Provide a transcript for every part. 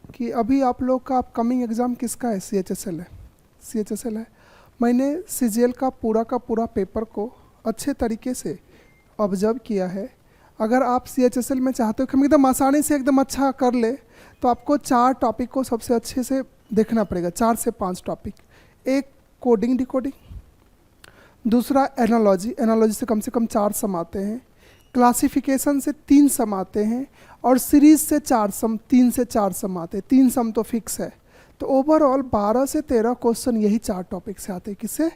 कि अभी आप लोग का अपकमिंग एग्ज़ाम किसका है? CHSL है। CHSL है। मैंने CGL का पूरा पेपर को अच्छे तरीके से ऑब्जर्व किया है। अगर आप CHSL में चाहते हो कि हम एकदम आसानी से एकदम अच्छा कर ले, तो आपको 4 टॉपिक को सबसे अच्छे से देखना पड़ेगा, 4 से 5 टॉपिक। एक कोडिंग डिकोडिंग, दूसरा एनालॉजी से कम 4 सम आते हैं, क्लासिफिकेशन से 3 सम आते हैं, और सीरीज से 4 सम, 3 से 4 सम आते हैं। 3 सम तो फिक्स है। तो ओवरऑल 12 से 13 क्वेश्चन यही 4 टॉपिक से आते हैं। किससे?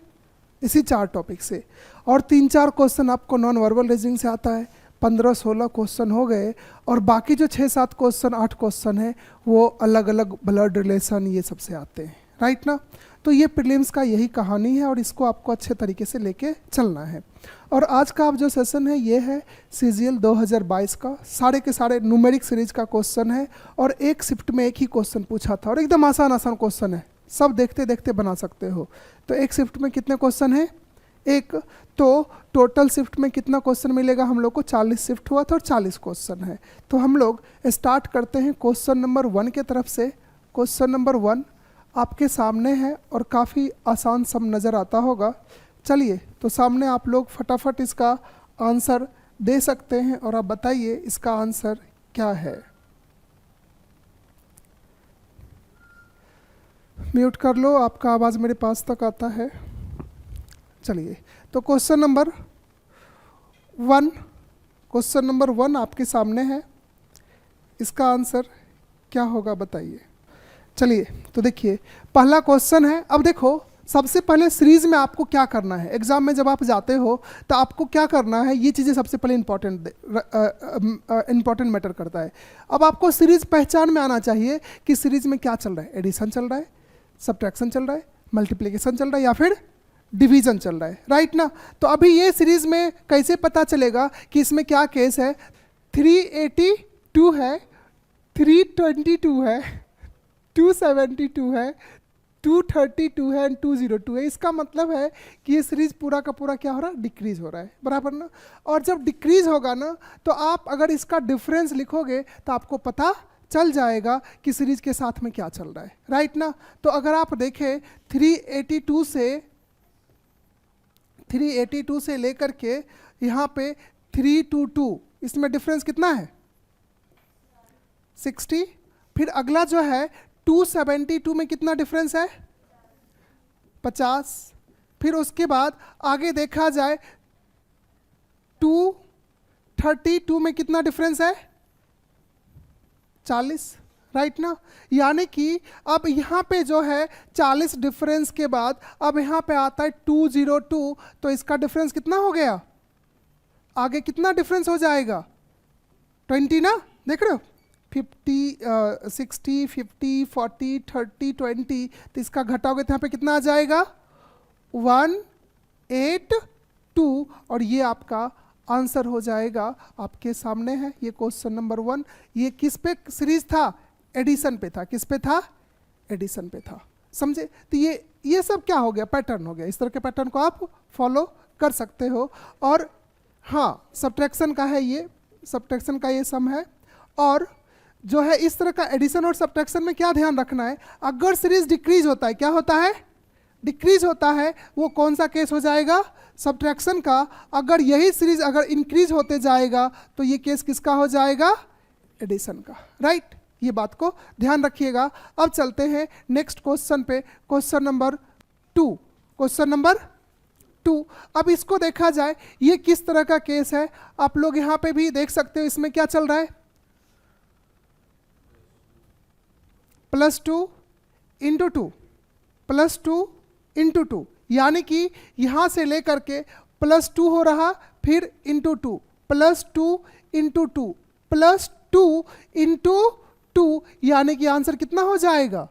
इसी 4 टॉपिक से। और 3-4 क्वेश्चन आपको नॉन वर्बल रीजनिंग से आता है। 15-16 क्वेश्चन हो गए, और बाकी जो 6-7 क्वेश्चन, 8 क्वेश्चन है, वो अलग अलग ब्लड रिलेशन ये सबसे आते हैं। राइट ना? तो ये प्रीलिम्स का यही कहानी है, और इसको आपको अच्छे तरीके से लेके चलना है। और आज का आप जो सेशन है ये है CGL 2022 का, सारे के सारे न्यूमेरिक सीरीज का क्वेश्चन है, और एक शिफ्ट में एक ही क्वेश्चन पूछा था, और एकदम आसान क्वेश्चन है, सब देखते देखते बना सकते हो। तो एक शिफ्ट में कितने क्वेश्चन है? एक। तो टोटल शिफ्ट में कितना क्वेश्चन मिलेगा हम लोग को? 40 शिफ्ट हुआ था और 40 क्वेश्चन है। तो हम लोग स्टार्ट करते हैं क्वेश्चन नंबर 1 के तरफ से। क्वेश्चन नंबर 1 आपके सामने है, और काफ़ी आसान सम नज़र आता होगा। चलिए, तो सामने आप लोग फटाफट इसका आंसर दे सकते हैं, और आप बताइए इसका आंसर क्या है। म्यूट कर लो, आपका आवाज़ मेरे पास तक आता है। चलिए, तो क्वेश्चन नंबर 1 आपके सामने है। इसका आंसर क्या होगा बताइए। चलिए, तो देखिए पहला क्वेश्चन है। अब देखो, सबसे पहले सीरीज में आपको क्या करना है, एग्जाम में जब आप जाते हो तो आपको क्या करना है, ये चीज़ें सबसे पहले इंपॉर्टेंट मैटर करता है। अब आपको सीरीज पहचान में आना चाहिए कि सीरीज में क्या चल रहा है। एडिशन चल रहा है, सब्ट्रैक्शन चल रहा है, मल्टीप्लिकेशन चल रहा है, या फिर डिवीजन चल रहा है। राइट ना? तो अभी ये सीरीज में कैसे पता चलेगा कि इसमें क्या केस है? 382 है, 322 है, 272 है, 232 है, एंड 202 है। इसका मतलब है कि ये सीरीज पूरा का पूरा क्या हो रहा है? डिक्रीज हो रहा है। बराबर ना? और जब डिक्रीज होगा ना, तो आप अगर इसका डिफरेंस लिखोगे तो आपको पता चल जाएगा कि सीरीज के साथ में क्या चल रहा है। राइट ना? तो अगर आप देखें 382 से लेकर के यहाँ पे 322, इसमें डिफरेंस कितना है? 60। फिर अगला जो है 272 में कितना डिफरेंस है? 50। फिर उसके बाद आगे देखा जाए 232 में कितना डिफरेंस है? 40। राइट ना? यानी कि अब यहाँ पे जो है 40 डिफरेंस के बाद अब यहाँ पे आता है 202, तो इसका डिफरेंस कितना हो गया? आगे कितना डिफरेंस हो जाएगा? 20 ना? देख रहे हो? 50, 60, 50, 40, 30, 20, तो इसका घटाओगे तो यहाँ पे कितना आ जाएगा? 182, और ये आपका आंसर हो जाएगा। आपके सामने है ये क्वेश्चन नंबर 1। ये किस पे सीरीज था? एडिशन पे था। किस पे था? एडिशन पे था। समझे? तो ये सब क्या हो गया? पैटर्न हो गया। इस तरह के पैटर्न को आप फॉलो कर सकते हो। और हाँ, सब्ट्रैक्शन का है ये, सब्ट्रैक्शन का ये सम है। और जो है इस तरह का एडिशन और सब्ट्रैक्शन में क्या ध्यान रखना है? अगर सीरीज डिक्रीज होता है, क्या होता है? डिक्रीज होता है, वो कौन सा केस हो जाएगा? सब्ट्रैक्शन का। अगर यही सीरीज अगर इंक्रीज होते जाएगा तो ये केस किसका हो जाएगा? एडिशन का। राइट? ये बात को ध्यान रखिएगा। अब चलते हैं नेक्स्ट क्वेश्चन पे, क्वेश्चन नंबर 2। क्वेश्चन नंबर 2, अब इसको देखा जाए ये किस तरह का केस है। आप लोग यहाँ पे भी देख सकते हो, इसमें क्या चल रहा है? +2 × 2, +2 × 2, यानी कि यहाँ से लेकर के +2 हो रहा, फिर ×2, +2 × 2, +2 × 2, यानी कि आंसर कितना हो जाएगा?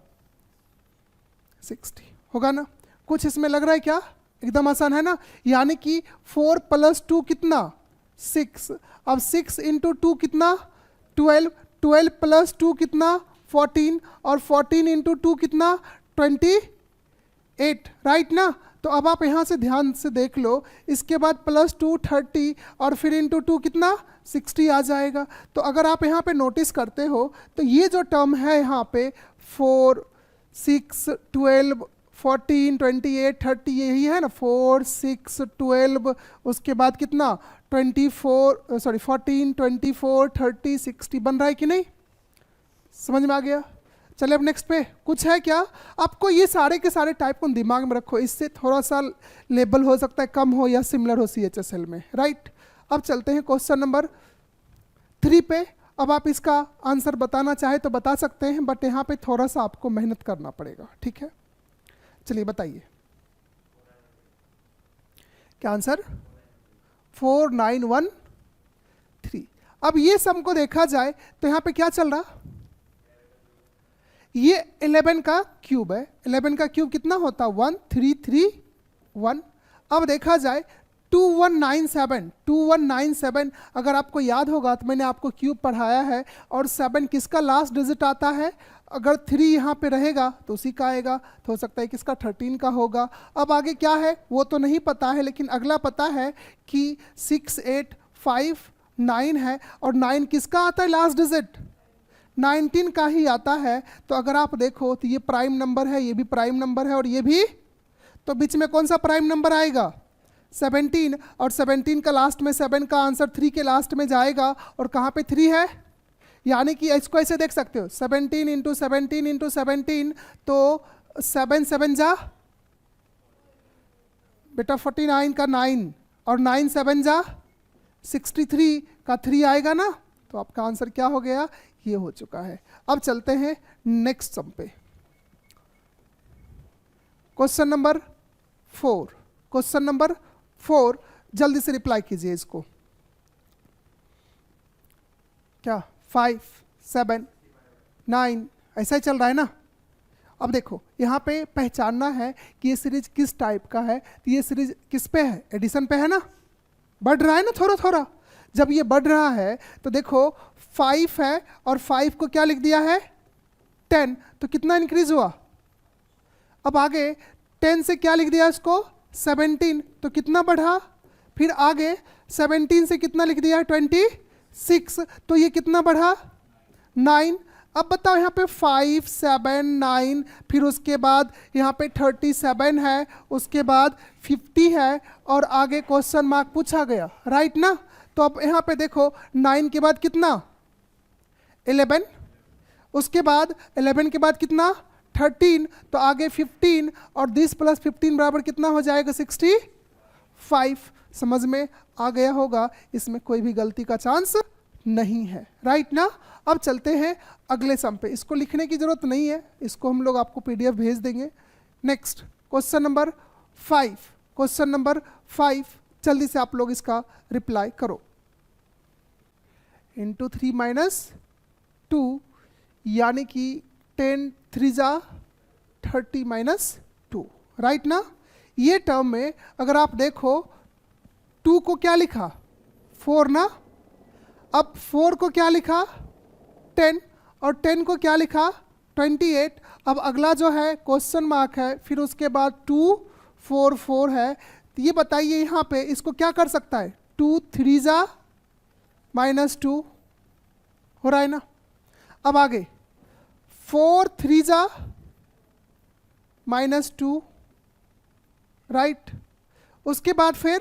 60 होगा ना? कुछ इसमें लग रहा है क्या? एकदम आसान है ना? यानी कि 4 + 2 कितना? 6। अब 6 × 2 कितना? 12, 12 + 2 कितना? 14, और 14 × 2 कितना? 28। राइट ना? तो तो अब आप यहाँ से ध्यान से देख लो, इसके बाद +2 30 और फिर इंटू 2 कितना 60 आ जाएगा। तो अगर आप यहाँ पे नोटिस करते हो तो ये जो टर्म है यहाँ पे 4 6 12 14 28 30 यही है ना, 4 6 12 उसके बाद कितना 24 सॉरी 14 24 30 60 बन रहा है कि नहीं, समझ में आ गया। चलिए अब नेक्स्ट पे कुछ है क्या, आपको ये सारे के सारे टाइप को दिमाग में रखो, इससे थोड़ा सा लेबल हो सकता है कम हो या सिमिलर हो CHSL में, राइट। अब चलते हैं क्वेश्चन नंबर 3 पे। अब आप इसका आंसर बताना चाहे तो बता सकते हैं, बट यहाँ पे थोड़ा सा आपको मेहनत करना पड़ेगा, ठीक है। चलिए बताइए क्या आंसर 4913। अब ये सम को देखा जाए तो यहाँ पे क्या चल रहा, ये 11 का क्यूब है, 11 का क्यूब कितना होता 1331। अब देखा जाए 2197 अगर आपको याद होगा तो मैंने आपको क्यूब पढ़ाया है, और 7 किसका लास्ट डिजिट आता है, अगर 3 यहाँ पे रहेगा तो उसी का आएगा, तो हो सकता है किसका 13 का होगा। अब आगे क्या है वो तो नहीं पता है, लेकिन अगला पता है कि 6859 है, और 9 किसका आता है लास्ट डिजिट 19 का ही आता है। तो अगर आप देखो तो ये प्राइम नंबर है, ये भी प्राइम नंबर है, और ये भी, तो बीच में कौन सा प्राइम नंबर आएगा 17, और 17 का लास्ट में 7 का आंसर 3 के लास्ट में जाएगा, और कहाँ पे 3 है, यानी कि इसको ऐसे देख सकते हो 17 इंटू 17 इंटू 17, तो 7 7 जा बेटा 49 का 9, और 9 7 जा 63 का 3 आएगा ना, तो आपका आंसर क्या हो गया, ये हो चुका है। अब चलते हैं नेक्स्ट सम पे, क्वेश्चन नंबर 4। क्वेश्चन नंबर 4 जल्दी से रिप्लाई कीजिए इसको, क्या 5 7 9 ऐसा ही चल रहा है ना। अब देखो यहाँ पे पहचानना है कि ये सीरीज किस टाइप का है, तो ये सीरीज किस पे है, एडिशन पे है ना, बढ़ रहा है ना थोड़ा थोड़ा। जब ये बढ़ रहा है तो देखो 5 है, और 5 को क्या लिख दिया है 10, तो कितना इंक्रीज हुआ। अब आगे 10 से क्या लिख दिया इसको 17, तो कितना बढ़ा, फिर आगे 17 से कितना लिख दिया 26, तो ये कितना बढ़ा 9। अब बताओ यहाँ पे 5 7 9, फिर उसके बाद यहाँ पे 37 है, उसके बाद 50 है, और आगे क्वेश्चन मार्क पूछा गया, राइट ना। तो अब यहाँ पे देखो 9 के बाद कितना 11, उसके बाद 11 के बाद कितना 13, तो आगे 15, और 10 + 15 बराबर कितना हो जाएगा 65। समझ में आ गया होगा, इसमें कोई भी गलती का चांस नहीं है, राइट ना। अब चलते हैं अगले सम पे, इसको लिखने की जरूरत नहीं है, इसको हम लोग आपको PDF भेज देंगे। Next question number 5। Question number 5 जल्दी से आप लोग इसका रिप्लाई करो। इंटू 3 - 2 यानी कि 10 3 जा 30 - 2, राइट ना। ये टर्म में अगर आप देखो 2 को क्या लिखा 4 ना, अब 4 को क्या लिखा 10, और 10 को क्या लिखा 28। अब अगला जो है क्वेश्चन मार्क है, फिर उसके बाद 2 4 4 है, तो ये बताइए यहाँ पे इसको क्या कर सकता है 2 3 जा -2 हो रहा है ना। अब आगे 4 3 जा -2, राइट। उसके बाद फिर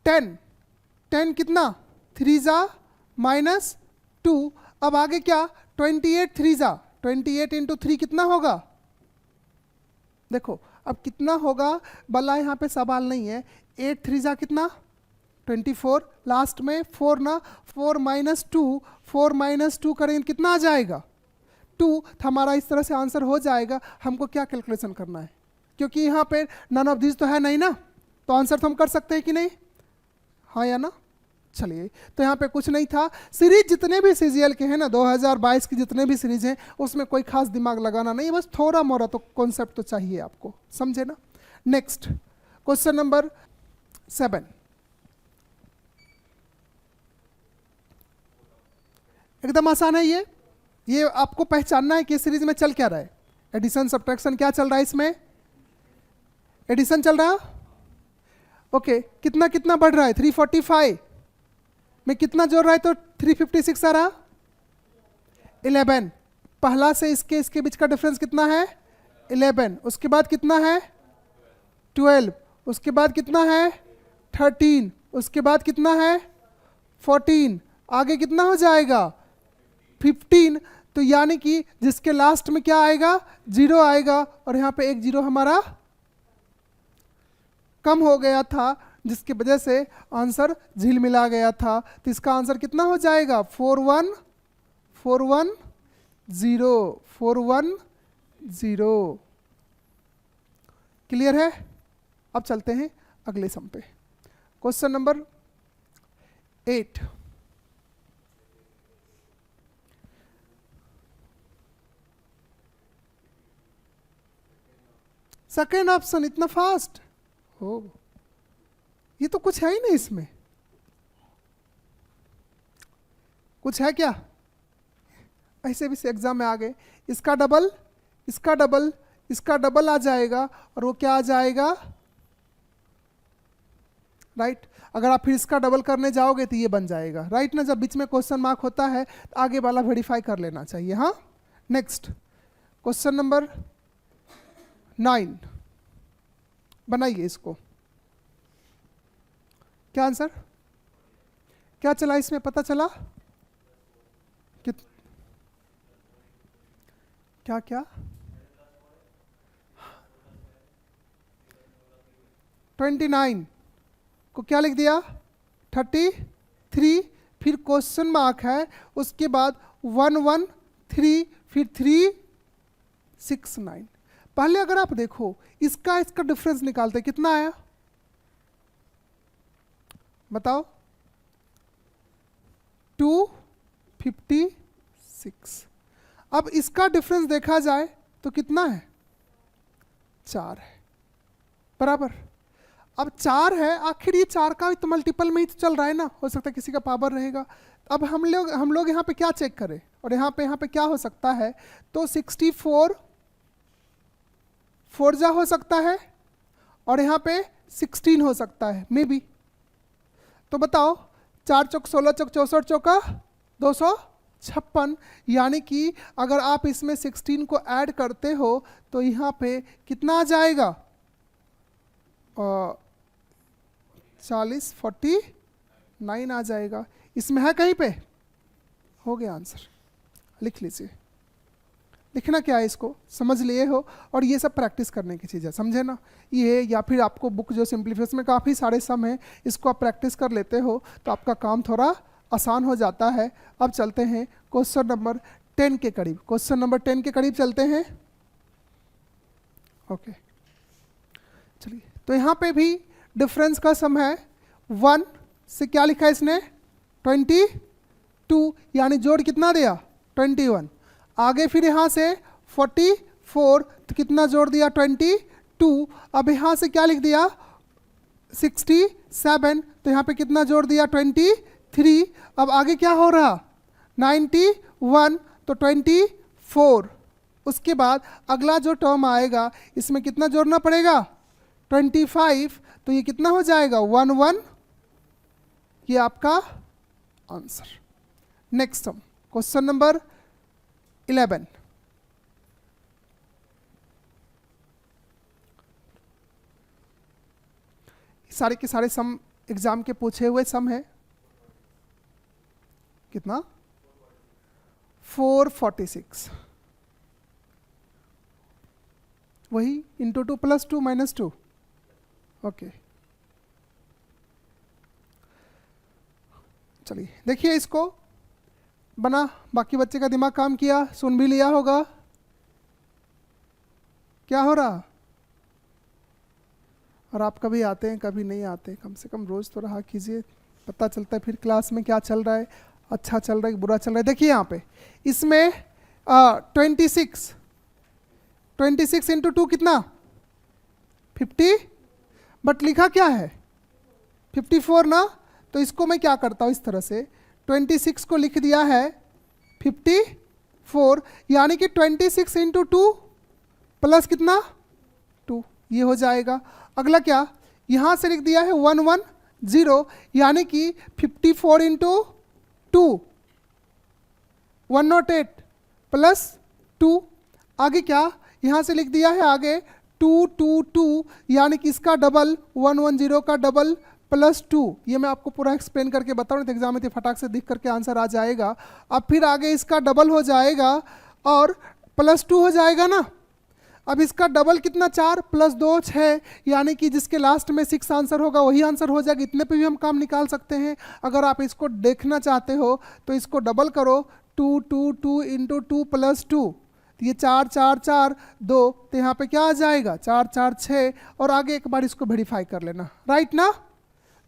10 कितना 3 जा -2। अब आगे क्या 28 3 जा 28 इंटू 3 कितना होगा, देखो अब कितना होगा भला, यहाँ पे सवाल नहीं है। 8 3 जा कितना 24, लास्ट में 4 ना, 4 - 2 करेंगे कितना आ जाएगा 2, तो हमारा इस तरह से आंसर हो जाएगा। हमको क्या कैलकुलेशन करना है, क्योंकि यहाँ पे नन ऑफ दिस तो है नहीं ना, तो आंसर तो हम कर सकते हैं कि नहीं, हाँ या ना। चलिए तो यहाँ पे कुछ नहीं था। सीरीज जितने भी CGL के हैं ना 2022 की जितने भी सीरीज हैं उसमें कोई खास दिमाग लगाना नहीं है, बस थोड़ा मोड़ा तो कॉन्सेप्ट तो चाहिए आपको, समझे ना। Next question number 7। एकदम आसान है ये आपको पहचानना है कि सीरीज में चल क्या रहा है। एडिशन सब्ट्रैक्शन क्या चल रहा है इसमें? एडिशन चल रहा। ओके, कितना कितना बढ़ रहा है? 345 में कितना जोड़ रहा है तो 356 आ रहा। 11, पहला से इसके बीच का डिफरेंस कितना है? 11, उसके बाद कितना है? 12, उसके बाद कितना है? 13, उसके बाद कितना है? 14, आगे कितना हो जाएगा? 15। तो यानी कि जिसके लास्ट में क्या आएगा? 0 आएगा, और यहाँ पे एक 0 हमारा कम हो गया था, जिसकी वजह से आंसर झिलमिला गया था। तो इसका आंसर कितना हो जाएगा? 410। क्लियर है? अब चलते हैं अगले सम पे। Question number 8। सेकेंड ऑप्शन, इतना फास्ट हो? ये तो कुछ है ही नहीं इसमें। कुछ है क्या? ऐसे भी एग्जाम में आ गए, इसका डबल, इसका डबल, इसका डबल आ जाएगा, और वो क्या आ जाएगा? राइट। अगर आप फिर इसका डबल करने जाओगे तो ये बन जाएगा, राइट ना? जब बीच में क्वेश्चन मार्क होता है तो आगे वाला वेरीफाई कर लेना चाहिए। हाँ, नेक्स्ट क्वेश्चन नंबर 9 बनाइए इसको। क्या आंसर क्या चला इसमें? पता चला क्या क्या? 29 को क्या लिख दिया? 33, फिर क्वेश्चन मार्क है, उसके बाद 113, फिर 369। पहले अगर आप देखो इसका डिफरेंस निकालते, कितना आया बताओ? 256। अब इसका डिफरेंस देखा जाए तो कितना है? 4 है, बराबर। अब 4 है, आखिर ये 4 का तो मल्टीपल में ही तो चल रहा है ना, हो सकता है किसी का पावर रहेगा। अब हम लोग यहाँ पे क्या चेक करें? और यहाँ पे क्या हो सकता है? तो 64 4 जा हो सकता है, और यहाँ पे 16 हो सकता है, मे बी। तो बताओ, 4 चौक 16 चौक 64 चौका 256। यानी कि अगर आप इसमें 16 को ऐड करते हो तो यहाँ पे कितना आ जाएगा? 40 49 आ जाएगा। इसमें है कहीं पे? हो गया आंसर, लिख लीजिए। लिखना क्या है, इसको समझ लिए हो, और ये सब प्रैक्टिस करने की चीज़ है, समझे ना? ये या फिर आपको बुक जो सिंप्लीफिकेशन में काफ़ी सारे सम हैं, इसको आप प्रैक्टिस कर लेते हो तो आपका काम थोड़ा आसान हो जाता है। अब चलते हैं क्वेश्चन नंबर 10 के करीब। क्वेश्चन नंबर 10 के करीब चलते हैं। ओके, चलिए। तो यहाँ पे भी डिफरेंस का सम है। 1 से क्या लिखा है इसने? 22, यानी जोड़ कितना दिया? 21। आगे फिर यहाँ से 44, तो कितना जोड़ दिया? 22। अब यहाँ से क्या लिख दिया? 67, तो यहाँ पे कितना जोड़ दिया? 23। अब आगे क्या हो रहा? 91, तो 24। उसके बाद अगला जो टर्म आएगा इसमें कितना जोड़ना पड़ेगा? 25, तो ये कितना हो जाएगा? 11। ये आपका answer. Next some, question number 11। सारे के सारे सम एग्जाम के पूछे हुए सम है। कितना? 446। वही इंटू 2 + 2 - 2। ओके, चलिए देखिए इसको बना। बाकी बच्चे का दिमाग काम किया, सुन भी लिया होगा। क्या हो रहा? और आप कभी आते हैं कभी नहीं आते, कम से कम रोज तो रहा कीजिए, पता चलता है फिर क्लास में क्या चल रहा है, अच्छा चल रहा है बुरा चल रहा है। देखिए यहाँ पे इसमें 26 × 2 कितना? 50, बट लिखा क्या है? 54 ना। तो इसको मैं क्या करता हूँ, इस तरह से 26 को लिख दिया है 54, यानी कि 26 × 2 प्लस कितना 2, ये हो जाएगा। अगला क्या, यहाँ से लिख दिया है 110, यानी कि 54 इंटू 2 108 प्लस 2। आगे क्या, यहाँ से लिख दिया है आगे 222, यानी कि इसका डबल 110 का डबल प्लस 2। ये मैं आपको पूरा एक्सप्लेन करके बता रहा हूँ, तो एग्जाम में फटाक से दिख करके आंसर आ जाएगा। अब फिर आगे इसका डबल हो जाएगा और प्लस 2 हो जाएगा ना। अब इसका डबल कितना 4 प्लस 2 6, यानी कि जिसके लास्ट में 6 आंसर होगा वही आंसर हो जाएगा। इतने पे भी हम काम निकाल सकते हैं। अगर आप इसको देखना चाहते हो तो इसको डबल करो, 2 2 2 इंटू 2 प्लस 2, ये 4 4 4 2, तो यहाँ पे क्या आ जाएगा 4 4 6, और आगे एक बार इसको वेरीफाई कर लेना, राइट ना।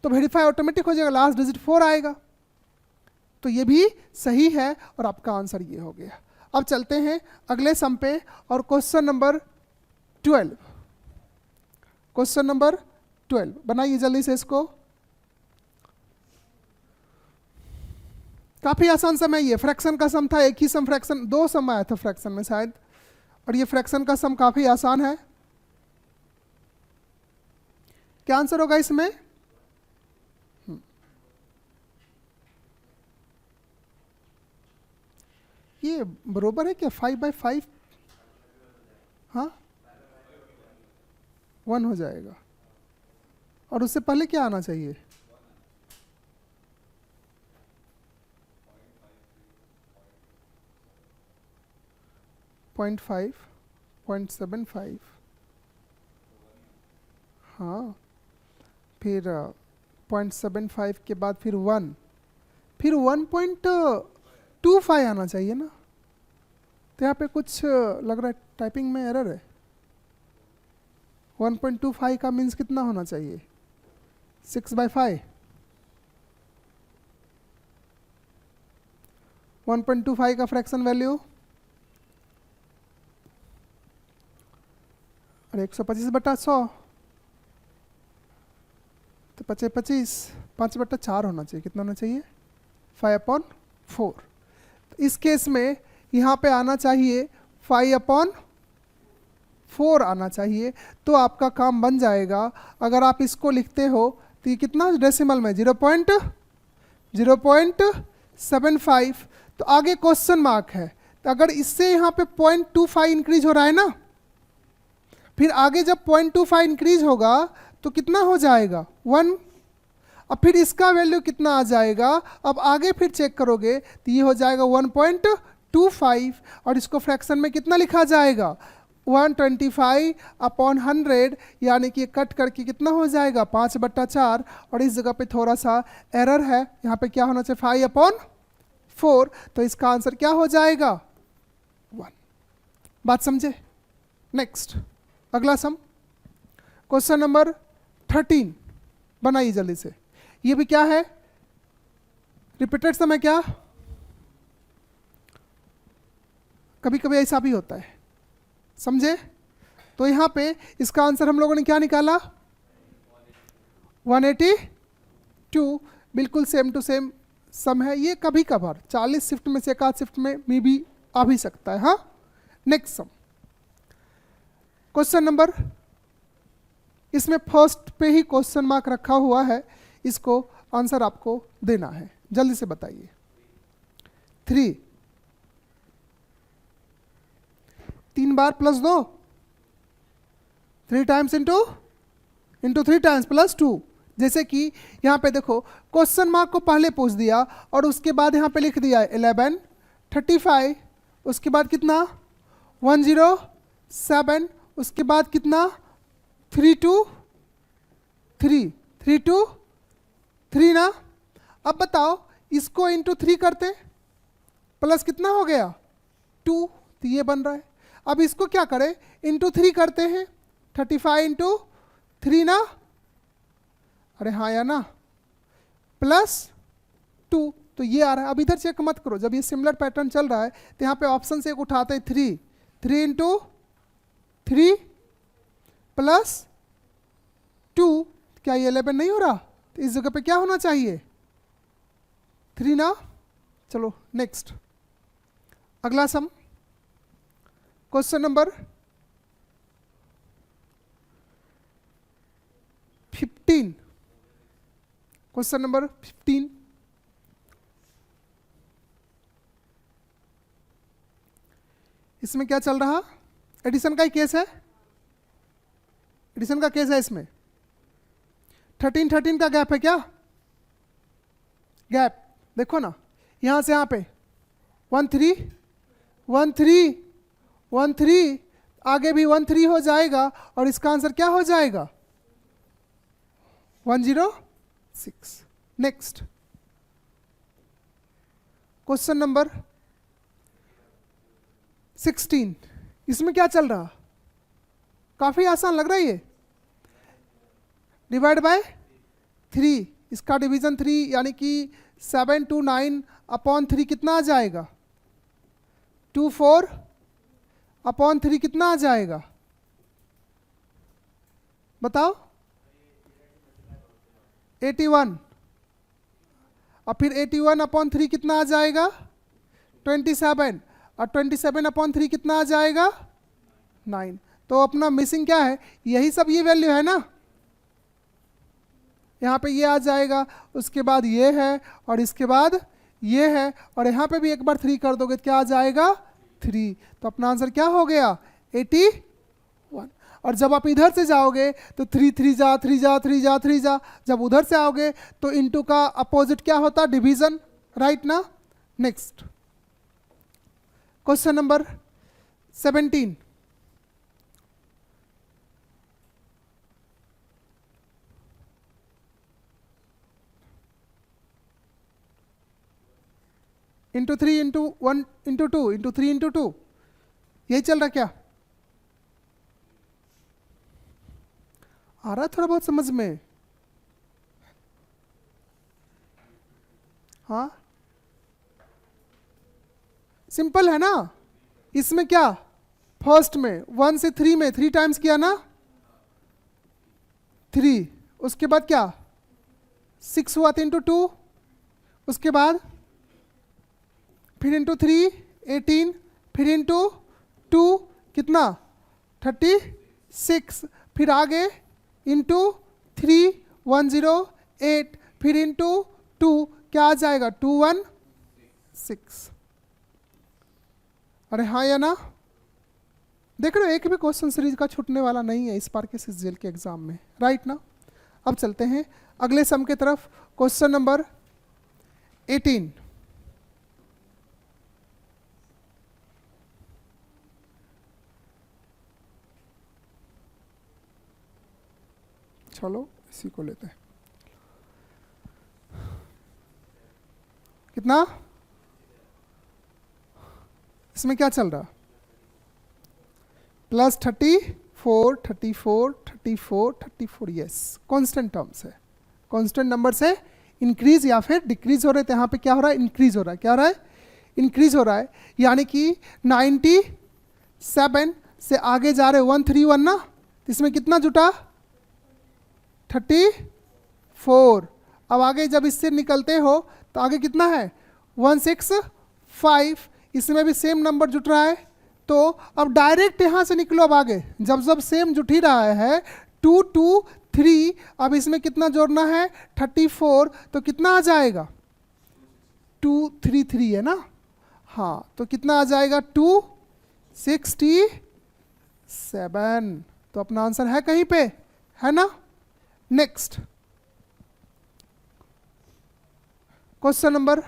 तो वेरीफाई ऑटोमेटिक हो जाएगा, लास्ट डिजिट 4 आएगा, तो ये भी सही है और आपका आंसर ये हो गया। अब चलते हैं अगले सम पे और क्वेश्चन नंबर 12। क्वेश्चन नंबर 12 बनाइए जल्दी से इसको। काफी आसान सम है ये, फ्रैक्शन का सम था, एक ही सम फ्रैक्शन, 2 सम आया था फ्रैक्शन में शायद, और ये फ्रैक्शन का सम काफी आसान है। क्या आंसर होगा इसमें, ये बरोबर है क्या 5/5, हाँ 1 हो जाएगा, और उससे पहले क्या आना चाहिए, 0.5 0.75, हाँ फिर 0.75 के बाद फिर 1, फिर 1.25 आना चाहिए ना। तो यहाँ पे कुछ लग रहा है टाइपिंग में एरर है। 1.25 का मीन्स कितना होना चाहिए 6/5, 1.25 का फ्रैक्शन वैल्यू, और 125/100, तो 25 5/4 होना चाहिए, कितना होना चाहिए 5/4। तो इस केस में यहाँ पे आना चाहिए 5/4 आना चाहिए, तो आपका काम बन जाएगा। अगर आप इसको लिखते हो तो ये कितना डेसिमल में 0.75, तो आगे क्वेश्चन मार्क है, तो अगर इससे यहाँ पे 0.25 इंक्रीज हो रहा है ना, फिर आगे जब 0.25 इंक्रीज होगा तो कितना हो जाएगा 1, अब फिर इसका वैल्यू कितना आ जाएगा, अब आगे फिर चेक करोगे तो ये हो जाएगा 1.25, और इसको फ्रैक्शन में कितना लिखा जाएगा 125/100, यानी कि कट करके कितना हो जाएगा 5/4, और इस जगह पे थोड़ा सा एरर है, यहाँ पे क्या होना चाहिए 5/4, तो इसका आंसर क्या हो जाएगा 1। बात समझे। नेक्स्ट अगला सम, क्वेश्चन नंबर 13 बनाइए जल्दी से। ये भी क्या है, रिपीटेड सम है क्या, कभी कभी ऐसा भी होता है, समझे। तो यहाँ पे इसका आंसर हम लोगों ने क्या निकाला 182, बिल्कुल सेम टू सेम सम है। ये कभी कभार 40 शिफ्ट में से एक आध शिफ्ट में भी आ भी सकता है। हाँ, नेक्स्ट सम, क्वेश्चन नंबर, इसमें फर्स्ट पे ही क्वेश्चन मार्क रखा हुआ है, इसको आंसर आपको देना है, जल्दी से बताइए। 3 3 बार plus 2, 3 times into 3 times plus 2। जैसे कि यहाँ पे देखो क्वेश्चन मार्क को पहले पूछ दिया और उसके बाद यहाँ पे लिख दिया 11 35, उसके बाद कितना 107, उसके बाद कितना 3 ना। अब बताओ इसको इंटू 3 करते प्लस कितना हो गया 2, तो ये बन रहा है। अब इसको क्या करें इंटू 3 करते हैं, 35 इंटू 3 ना, अरे हाँ या ना, प्लस 2, तो ये आ रहा है। अब इधर चेक मत करो, जब ये सिमिलर पैटर्न चल रहा है तो यहाँ पे ऑप्शन से एक उठाते हैं 3 इंटू 3 प्लस 2, क्या ये 11 नहीं हो रहा, तो इस जगह पे क्या होना चाहिए 3 ना। चलो नेक्स्ट अगला सम, क्वेश्चन नंबर 15, क्वेश्चन नंबर 15। इसमें क्या चल रहा, एडिशन का ही केस है, एडिशन का केस है। इसमें 13 का गैप है क्या, गैप देखो ना, यहां से यहां पे 1 3 1 3 1 3, आगे भी 1 3 हो जाएगा और इसका आंसर क्या हो जाएगा 106। Next question number 16। इसमें क्या चल रहा, काफी आसान लग रहा है ये, डिवाइड बाय 3, इसका डिवीजन 3 यानी कि 7 2 9 अपॉन 3 कितना आ जाएगा 2 4 अपॉन 3 कितना आ जाएगा बताओ 81, और फिर 81 अपॉन 3 कितना आ जाएगा 27, और 27 अपॉन 3 कितना आ जाएगा 9। तो अपना मिसिंग क्या है, यही सब ये वैल्यू है ना, यहाँ पे ये आ जाएगा, उसके बाद ये है और इसके बाद ये है, और यहाँ पे भी एक बार 3 कर दोगे तो क्या आ जाएगा 3। तो अपना आंसर क्या हो गया 81। और जब आप इधर से जाओगे तो 3 3 जा 3 जा 3 जा 3 जा, जब उधर से आओगे तो इनटू का अपोजिट क्या होता डिवीजन, राइट ना। Next question number 17। Into 3 into 1 into 2 into 3 into 2, यही चल रहा क्या, आ रहा थोड़ा बहुत समझ में, हाँ सिंपल है ना। इसमें क्या फर्स्ट में 1 से 3 में 3 टाइम्स किया ना 3, उसके बाद क्या 6 हुआ 3 इंटू 2, उसके बाद फिर इंटू 3 18, फिर इंटू 2 कितना 36, फिर आगे इंटू 3 108, फिर इंटू 2 क्या आ जाएगा 216। अरे हाँ या ना, देख रहे हो एक भी क्वेश्चन सीरीज का छूटने वाला नहीं है इस बार के सीजीएल के एग्जाम में, राइट ना। अब चलते हैं अगले सम के तरफ, क्वेश्चन नंबर 18। चलो इसी को लेते हैं, कितना, इसमें क्या चल रहा प्लस 34 34 34 34, यस कांस्टेंट टर्म्स है, कांस्टेंट नंबर से इंक्रीज या फिर डिक्रीज हो रहे थे, यहाँ पे क्या हो रहा है इंक्रीज हो रहा है, क्या हो रहा है इंक्रीज हो रहा है, यानी कि 97 से आगे जा रहे 131 ना, इसमें कितना जुटा 34, अब आगे जब इससे निकलते हो तो आगे कितना है 165, इसमें भी सेम नंबर जुट रहा है, तो अब डायरेक्ट यहां से निकलो, अब आगे जब जब सेम जुट ही रहा है 2 2 3, अब इसमें कितना जोड़ना है 34, तो कितना आ जाएगा 233 है ना, हाँ तो कितना आ जाएगा 267, तो अपना आंसर है कहीं पे, है ना। Next question number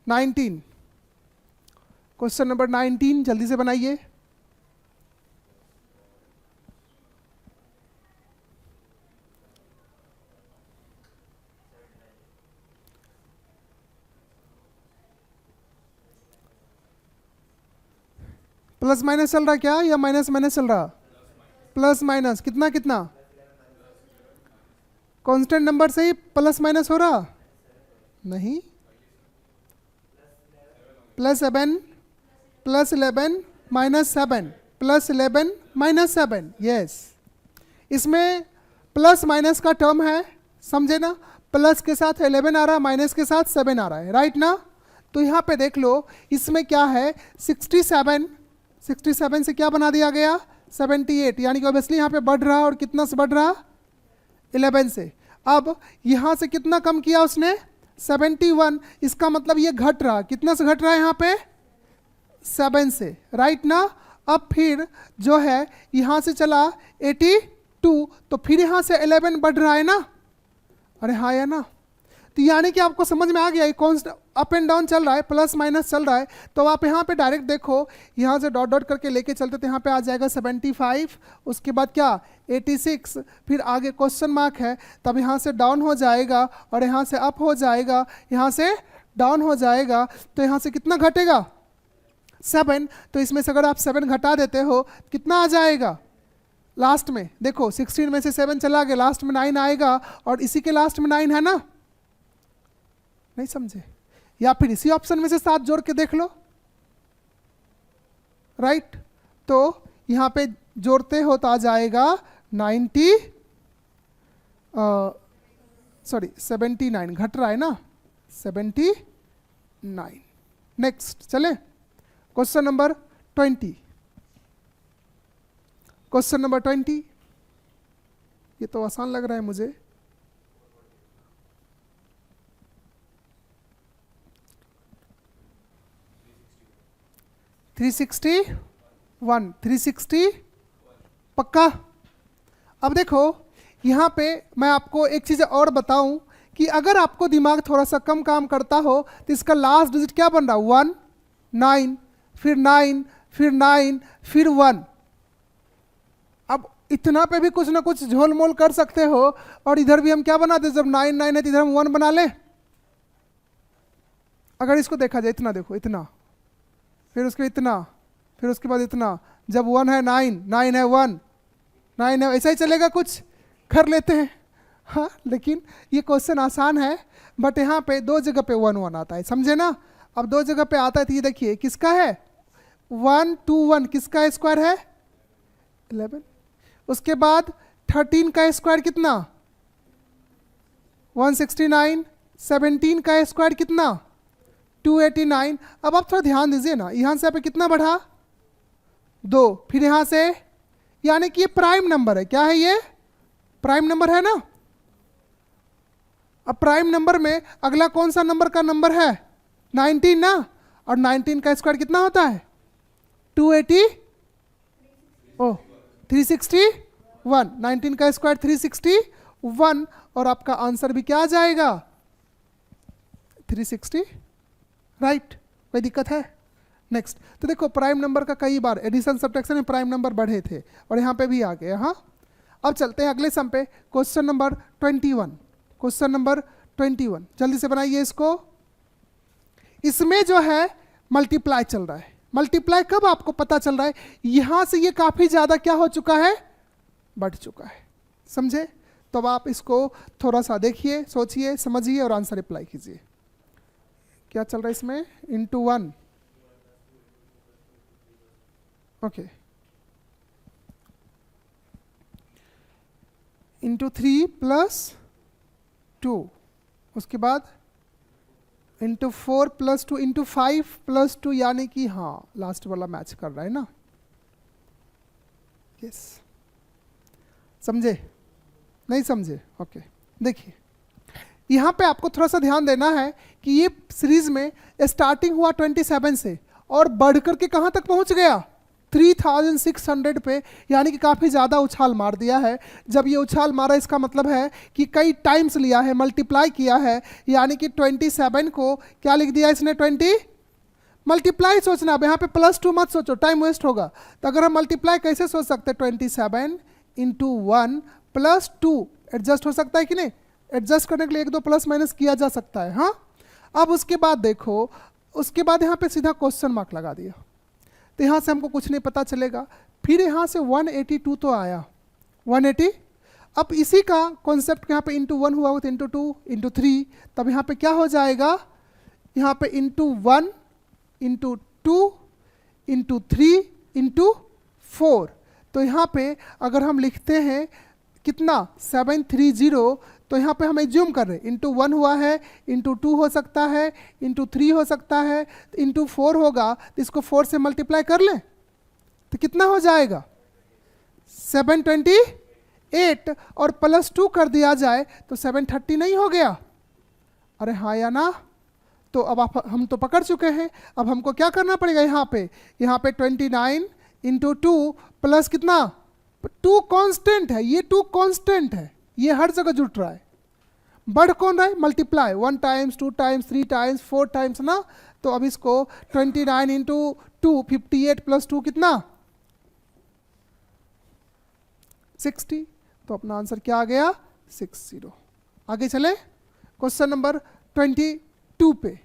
19, question number 19 जल्दी से बनाइए। प्लस माइनस चल रहा क्या या माइनस माइनस चल रहा, प्लस माइनस कितना कितना, कांस्टेंट नंबर से ही प्लस माइनस हो रहा नहीं, +7 +11 -7 +11 -7, यस इसमें प्लस माइनस का टर्म है, समझे ना, प्लस के साथ 11 आ रहा है, माइनस के साथ 7 आ रहा है, राइट ना। तो यहाँ पे देख लो इसमें क्या है 67 से क्या बना दिया गया 78, यानी कि ऑब्वियसली यहाँ पे बढ़ रहा और कितना से बढ़ रहा 11 से। अब यहाँ से कितना कम किया उसने 71, इसका मतलब ये घट रहा, कितना से घट रहा है यहाँ पे 7 से, राइट ना। अब फिर जो है यहाँ से चला 82, तो फिर यहाँ से 11 बढ़ रहा है ना, अरे हाँ है ना। तो यानी कि आपको समझ में आ गया ये कौन अप एंड डाउन चल रहा है, प्लस माइनस चल रहा है। तो आप यहाँ पे डायरेक्ट देखो, यहाँ से डॉट डॉट करके लेके चलते तो यहाँ पे आ जाएगा 75, उसके बाद क्या 86, फिर आगे क्वेश्चन मार्क है, तब यहाँ से डाउन हो जाएगा और यहाँ से अप हो जाएगा, यहाँ से डाउन हो जाएगा, तो यहाँ से कितना घटेगा 7। तो इसमें से अगर आप 7 घटा देते हो कितना आ जाएगा लास्ट में, देखो 16 में से 7 चला गया, लास्ट में 9 आएगा, और इसी के लास्ट में 9 है ना, नहीं समझे। या फिर इसी ऑप्शन में से 7 जोड़ के देख लो, राइट। तो यहां पे जोड़ते हो तो आ जाएगा 79, घट रहा है ना 79। नेक्स्ट चले क्वेश्चन नंबर 20। क्वेश्चन नंबर 20, ये तो आसान लग रहा है मुझे। वन 360 पक्का। अब देखो यहाँ पे मैं आपको एक चीज़ और बताऊं कि अगर आपको दिमाग थोड़ा सा कम काम करता हो तो इसका लास्ट डिजिट क्या बन रहा है 1, 9, फिर 9, फिर 9, फिर 1। अब इतना पे भी कुछ ना कुछ झोल मोल कर सकते हो, और इधर भी हम क्या बनाते, जब 9 9 है तो इधर हम 1 बना ले। अगर इसको देखा जाए, इतना देखो, इतना, फिर उसके इतना, फिर उसके बाद इतना, जब 1 है 9, 9 है 1, 9 है, ऐसा ही चलेगा, कुछ कर लेते हैं। हाँ, लेकिन ये क्वेश्चन आसान है, बट यहाँ पे 2 जगह पे 1 1 आता है, समझे ना। अब 2 जगह पे आता है तो ये देखिए किसका है 1 2 1, किसका स्क्वायर है 11। उसके बाद 13 का स्क्वायर कितना 169, 17 का स्क्वायर कितना 289। अब आप थोड़ा ध्यान दीजिए ना, यहाँ से यहाँ पे कितना बढ़ा 2, फिर यहाँ से, यानी कि ये प्राइम नंबर है। क्या है ये, प्राइम नंबर है ना। अब प्राइम नंबर में अगला कौन सा नंबर का नंबर है 19 ना, और 19 का स्क्वायर कितना होता है 361, 19 का स्क्वायर 361, और आपका आंसर भी क्या आ जाएगा 360, राइट। कोई दिक्कत है। नेक्स्ट, तो देखो प्राइम नंबर का कई बार एडिशन सब्ट्रैक्शन में प्राइम नंबर बढ़े थे और यहाँ पे भी आ गए। हाँ, अब चलते हैं अगले सम पे, क्वेश्चन नंबर 21। क्वेश्चन नंबर 21 जल्दी से बनाइए इसको। इसमें जो है मल्टीप्लाई चल रहा है। मल्टीप्लाई कब आपको पता चल रहा है, यहां से ये काफी ज्यादा क्या हो चुका है, बढ़ चुका है, समझे। तो अब आप इसको थोड़ा सा देखिए, सोचिए, समझिए और आंसर रिप्लाई कीजिए। क्या चल रहा है इसमें, इंटू 1, ओके, इंटू 3 + 2, उसके बाद इंटू 4 + 2 इंटू 5 + 2, यानी कि हाँ लास्ट वाला मैच कर रहा है ना। यस, समझे नहीं समझे, ओके। देखिए यहाँ पे आपको थोड़ा सा ध्यान देना है कि ये सीरीज में स्टार्टिंग हुआ 27 से और बढ़ करके कहाँ तक पहुँच गया 3600 पे, यानी कि काफ़ी ज़्यादा उछाल मार दिया है। जब ये उछाल मारा इसका मतलब है कि कई टाइम्स लिया है, मल्टीप्लाई किया है, यानी कि 27 को क्या लिख दिया इसने 20 मल्टीप्लाई सोचना। अब यहाँ पे +2 मत सोचो, टाइम वेस्ट होगा। तो अगर हम मल्टीप्लाई कैसे सोच सकते हैं 27 × 1 + 2, एडजस्ट हो सकता है कि नहीं, एडजस्ट करने के लिए 1 2 प्लस माइनस किया जा सकता है। हाँ, अब उसके बाद देखो, उसके बाद यहाँ पे सीधा क्वेश्चन मार्क लगा दिया, तो यहाँ से हमको कुछ नहीं पता चलेगा। फिर यहाँ से 182 तो आया 180। अब इसी का कॉन्सेप्ट यहाँ पे इंटू 1 हुआ तो इंटू 2 इंटू 3, तब यहाँ पे क्या हो जाएगा, यहाँ पे इंटू 1 इंटू 2 इंटू 3 इंटू 4। तो यहाँ पे अगर हम लिखते हैं कितना 730, तो यहाँ पे हम एज्यूम कर रहे हैं इंटू 1 हुआ है, इंटू 2 हो सकता है, इंटू 3 हो सकता है, इंटू 4 होगा, तो इसको 4 से मल्टीप्लाई कर लें तो कितना हो जाएगा 728 और +2 कर दिया जाए तो 730 नहीं हो गया? अरे हाँ या ना? तो अब हम तो पकड़ चुके हैं, अब हमको क्या करना पड़ेगा यहाँ पे 29 इंटू 2 प्लस कितना 2 कांस्टेंट है, ये 2 कांस्टेंट है, ये हर जगह जुट रहा है। बढ़ कौन रहा है? Multiply 1 times 2 times 3 times 4 times ना। तो अब इसको 29 इंटू 2 58 प्लस 2 कितना 60। तो अपना आंसर क्या आ गया 60। आगे चले क्वेश्चन नंबर 22 पे।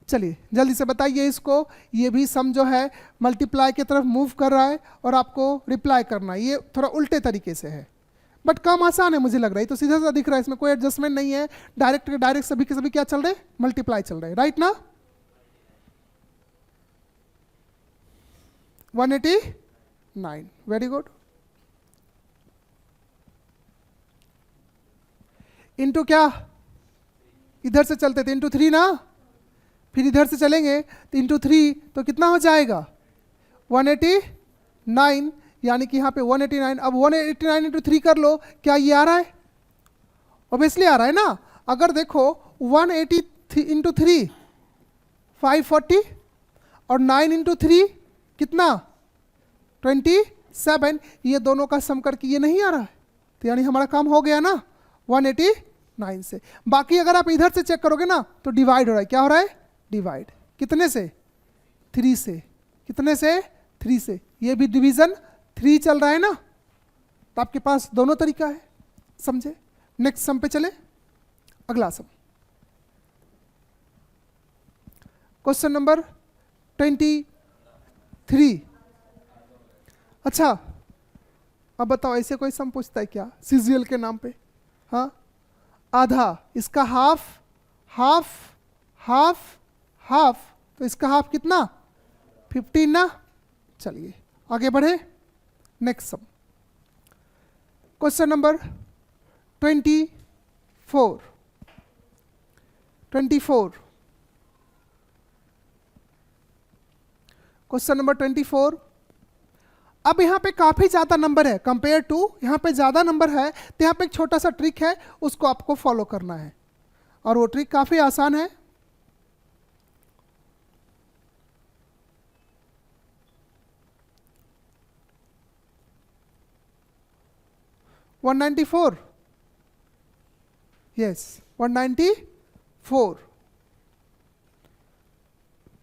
चलिए जल्दी से बताइए इसको। ये भी सम जो है मल्टीप्लाई की तरफ मूव कर रहा है और आपको रिप्लाई करना है। ये थोड़ा उल्टे तरीके से है बट काम आसान है मुझे लग रहा है। तो सीधा सा दिख रहा है, इसमें कोई एडजस्टमेंट नहीं है, डायरेक्ट सभी के सभी क्या चल रहे? मल्टीप्लाई चल रहे, राइट ना। 189, वेरी गुड। इंटू क्या, इधर से चलते थे इंटू 3 ना, फिर इधर से चलेंगे तो इंटू 3 तो कितना हो जाएगा 189, यानी कि यहाँ पे 189। अब 189 इंटू 3 कर लो, क्या ये आ रहा है? ऑब्वियसली आ रहा है ना। अगर देखो 180 इंटू 3 540 और 9 इंटू 3 कितना 27, ये दोनों का सम करके ये नहीं आ रहा है, तो यानी हमारा काम हो गया ना 189 से। बाकी अगर आप इधर से चेक करोगे ना तो डिवाइड हो रहा है। क्या हो रहा है? डिवाइड। कितने से? 3 से। कितने से? 3 से। ये भी डिवीजन 3 चल रहा है ना। तो आपके पास दोनों तरीका है, समझे। नेक्स्ट सम पे चले, अगला सम क्वेश्चन नंबर 23। अच्छा अब बताओ, ऐसे कोई सम पूछता है क्या सीजीएल के नाम पे? हाँ, आधा, इसका हाफ हाफ हाफ हाफ, तो इसका हाफ कितना 15 ना। चलिए आगे बढ़े, next some question number 24। Question number 24। अब यहाँ पे काफ़ी ज़्यादा नंबर है कंपेयर टू, यहाँ पे ज़्यादा नंबर है, तो यहाँ पे एक छोटा सा ट्रिक है, उसको आपको फॉलो करना है और वो ट्रिक काफ़ी आसान है। यस 194।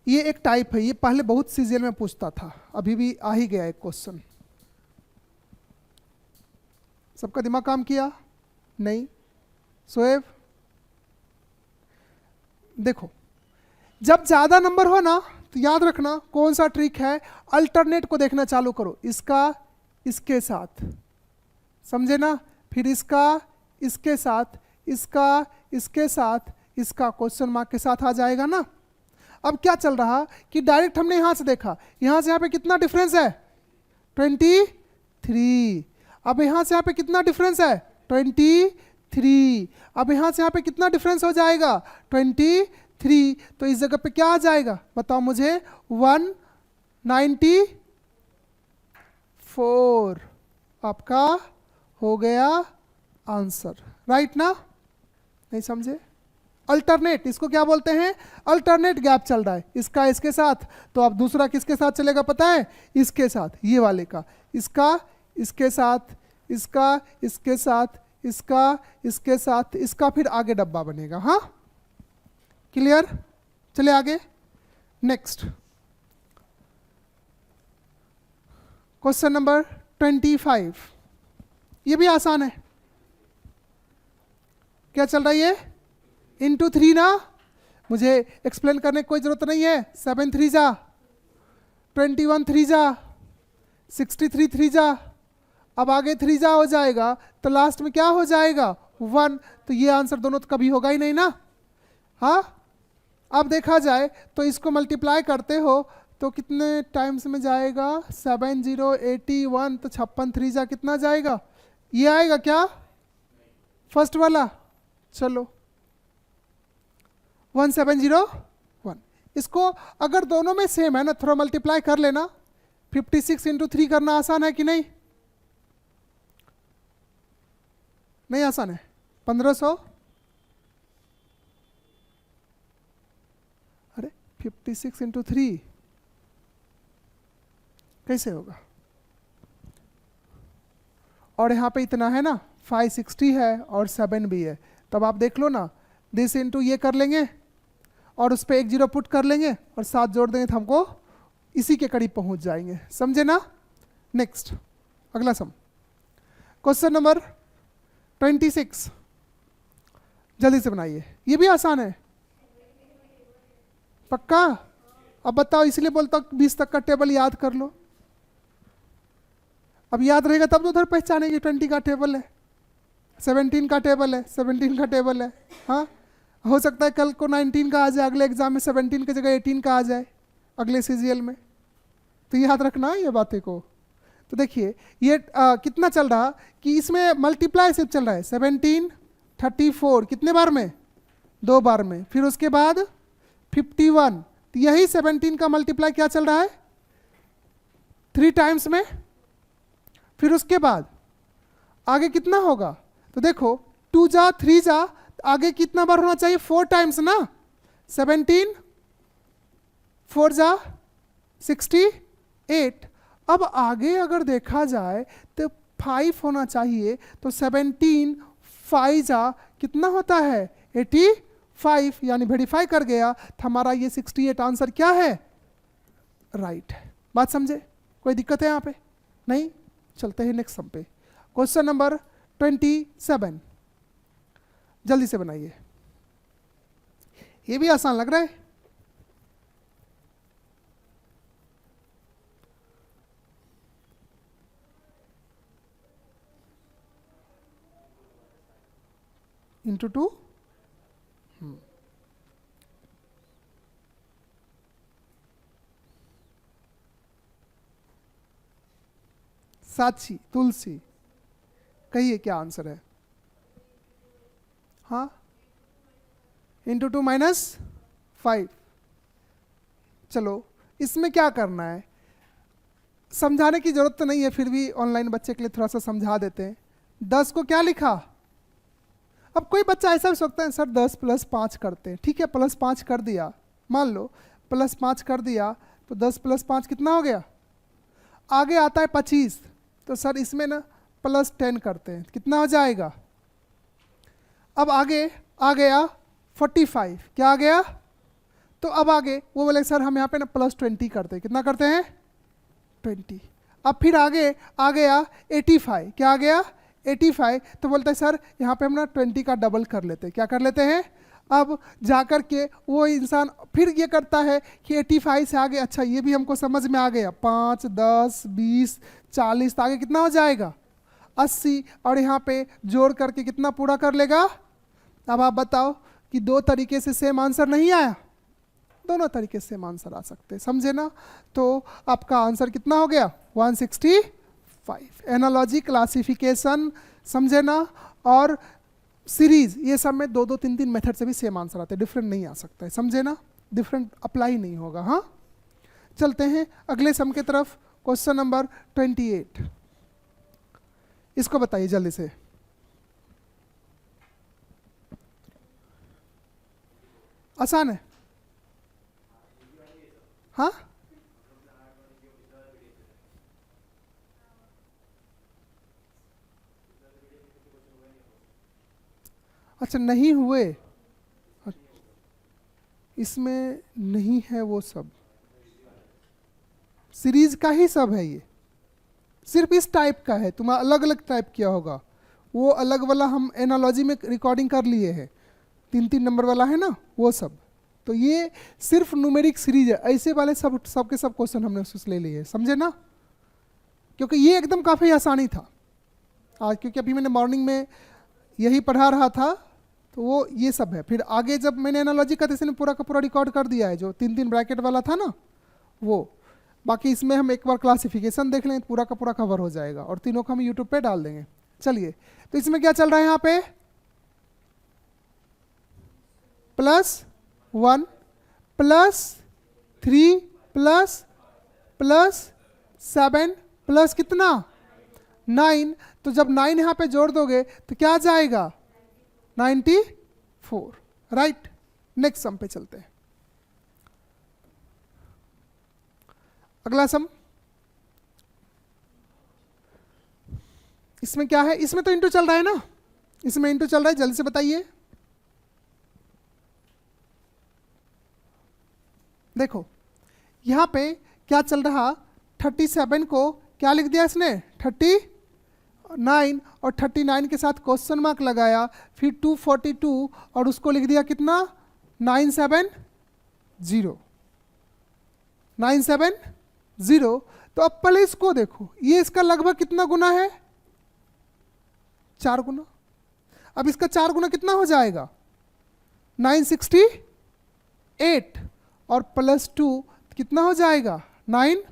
ये एक टाइप है, ये पहले बहुत सीजीएल में पूछता था, अभी भी आ ही गया एक क्वेश्चन। सबका दिमाग काम किया? नहीं? सोएब देखो, जब ज्यादा नंबर हो ना तो याद रखना कौन सा ट्रिक है, अल्टरनेट को देखना चालू करो। इसका इसके साथ, समझे ना, फिर इसका इसके साथ, इसका इसके साथ, इसका क्वेश्चन मार्क के साथ आ जाएगा ना। अब क्या चल रहा कि डायरेक्ट हमने यहां से देखा, यहां से यहां पे कितना डिफरेंस है 23। अब यहां से यहां पे कितना डिफरेंस है 23। अब यहां से यहां पे कितना डिफरेंस हो जाएगा 23। तो इस जगह पे क्या आ जाएगा बताओ मुझे 194 आपका हो गया आंसर, राइट ना। नहीं समझे? अल्टरनेट, इसको क्या बोलते हैं? अल्टरनेट गैप चल रहा है, इसका इसके साथ, तो अब दूसरा किसके साथ चलेगा पता है? इसके साथ, ये वाले का, इसका इसके साथ, इसका इसके साथ, इसका इसके साथ, इसका फिर आगे डब्बा बनेगा। हाँ क्लियर? चले आगे, नेक्स्ट क्वेश्चन नंबर 25। ये भी आसान है। क्या चल रहा है ये? इंटू 3 ना, मुझे एक्सप्लेन करने की कोई जरूरत नहीं है। 7 3 जा 21, 3 जा 63, 3 जा, अब आगे 3 जा हो जाएगा तो लास्ट में क्या हो जाएगा 1। तो ये आंसर दोनों तो कभी होगा ही नहीं ना। हाँ, अब देखा जाए तो इसको मल्टीप्लाई करते हो तो कितने टाइम्स में जाएगा 7 0 81, तो 56 3 जा कितना जाएगा? ये आएगा क्या फर्स्ट वाला? चलो 1701। इसको अगर दोनों में सेम है ना, थोड़ा मल्टीप्लाई कर लेना। 56 इंटू 3 करना आसान है कि नहीं? नहीं आसान है? 1500, अरे 56 इंटू 3 कैसे होगा? और यहाँ पे इतना है ना, 560 है और 7 भी है, तब आप देख लो ना, दिस इंटू ये कर लेंगे और उस पर 1 0 पुट कर लेंगे और 7 जोड़ देंगे तो हमको इसी के करीब पहुंच जाएंगे, समझे ना? नेक्स्ट अगला सम, क्वेश्चन नंबर 26, जल्दी से बनाइए, ये भी आसान है पक्का? अब बताओ, इसलिए बोलता हूँ 20 तक का टेबल याद कर लो, अब याद रहेगा तब तो उधर पहचानेंगे 20 का टेबल है, 17 का टेबल है, 17 का टेबल है। हाँ, हो सकता है कल को 19 का आ जाए, अगले एग्जाम में 17 की जगह 18 का आ जाए अगले सीजीएल में, तो याद रखना है ये बातें को। तो देखिए ये कितना चल रहा कि इसमें मल्टीप्लाई सिर्फ चल रहा है, 17 34 कितने बार में? 2 बार में, फिर उसके बाद 51, तो यही 17 का मल्टीप्लाई क्या चल रहा है? 3 टाइम्स में, फिर उसके बाद आगे कितना होगा? तो देखो 2 जा 3 जा, आगे कितना बार होना चाहिए? 4 टाइम्स ना, 17 4 जा 68। अब आगे अगर देखा जाए तो 5 होना चाहिए, तो 17 5 जा कितना होता है? 85, यानी वेरीफाई कर गया तो हमारा ये 68 आंसर क्या है? राइट है। बात समझे? कोई दिक्कत है यहाँ पे? नहीं? चलते हैं नेक्स्ट सम पे, क्वेश्चन नंबर 27, जल्दी से बनाइए, ये भी आसान लग रहा है। इंटू 2, साक्षी तुलसी, कहिए क्या आंसर है? हाँ, इंटू 2 -5। चलो इसमें क्या करना है, समझाने की जरूरत तो नहीं है, फिर भी ऑनलाइन बच्चे के लिए थोड़ा सा समझा देते हैं। 10 को क्या लिखा? अब कोई बच्चा ऐसा भी सोचता है सर 10 + 5 करते हैं, ठीक है +5 कर दिया, मान लो +5 कर दिया, तो 10 + 5 कितना हो गया? आगे आता है 25, तो सर इसमें ना +10 करते हैं, कितना हो जाएगा? अब आगे आ गया 45, क्या आ गया? तो अब आगे वो बोले सर हम यहाँ पे ना +20 करते हैं, कितना करते हैं? 20। अब फिर आगे आ गया 85, क्या आ गया? 85, तो बोलते हैं सर यहाँ पे हम ना 20 का डबल कर लेते हैं, क्या कर लेते हैं? अब जाकर के वो इंसान फिर ये करता है कि 85 से आगे, अच्छा ये भी हमको समझ में आ गया, 5 10 20 40, तो आगे कितना हो जाएगा? 80, और यहाँ पे जोड़ करके कितना पूरा कर लेगा? अब आप बताओ कि 2 तरीके से सेम आंसर नहीं आया? दोनों तरीके से सेम आंसर आ सकते हैं, समझे ना? तो आपका आंसर कितना हो गया? 165। एनालॉजी, क्लासिफिकेशन, समझे ना? और सीरीज, ये सब में 2 2 3 3 मेथड से भी सेम आंसर आते हैं, डिफरेंट नहीं आ सकता है, समझे ना? डिफरेंट अप्लाई नहीं होगा। हाँ, चलते हैं अगले सम की तरफ, क्वेश्चन नंबर 28, इसको बताइए जल्दी से। आसान है? हाँ, अच्छा नहीं हुए, इसमें नहीं है वो सब, सीरीज का ही सब है, ये सिर्फ इस टाइप का है, तुम्हारा अलग अलग टाइप किया होगा, वो अलग वाला हम एनालॉजी में रिकॉर्डिंग कर लिए हैं, 3 3 नंबर वाला है ना वो सब। तो ये सिर्फ न्यूमेरिक सीरीज है, ऐसे वाले सब के सब क्वेश्चन हमने उससे ले लिए, समझे ना? क्योंकि ये एकदम काफ़ी आसानी था आज, क्योंकि अभी मैंने मॉर्निंग में यही पढ़ा रहा था, तो वो ये सब है। फिर आगे जब मैंने एनालॉजी का इसने पूरा का पूरा रिकॉर्ड कर दिया है, जो 3 3 ब्रैकेट वाला था ना वो। बाकी इसमें हम एक बार क्लासिफिकेशन देख लें, पूरा का पूरा कवर हो जाएगा, और तीनों को हम यूट्यूब पे डाल देंगे। चलिए, तो इसमें क्या चल रहा है यहाँ पे? +1 +3 +7 प्लस कितना? 9, तो जब 9 यहाँ पे जोड़ दोगे तो क्या आ जाएगा 94, राइट। नेक्स्ट सम पे चलते हैं। अगला सम, इसमें क्या है, इसमें तो इंटू चल रहा है ना, इसमें इंटू चल रहा है, जल्दी से बताइए। देखो यहां पे क्या चल रहा, 37 को क्या लिख दिया इसने 39, और 39 के साथ क्वेश्चन मार्क लगाया, फिर 242 और उसको लिख दिया कितना 970, 970। तो अब पहले इसको देखो, ये इसका लगभग कितना गुना है 4 गुना। अब इसका 4 गुना कितना हो जाएगा 968, और +2 कितना हो जाएगा 9,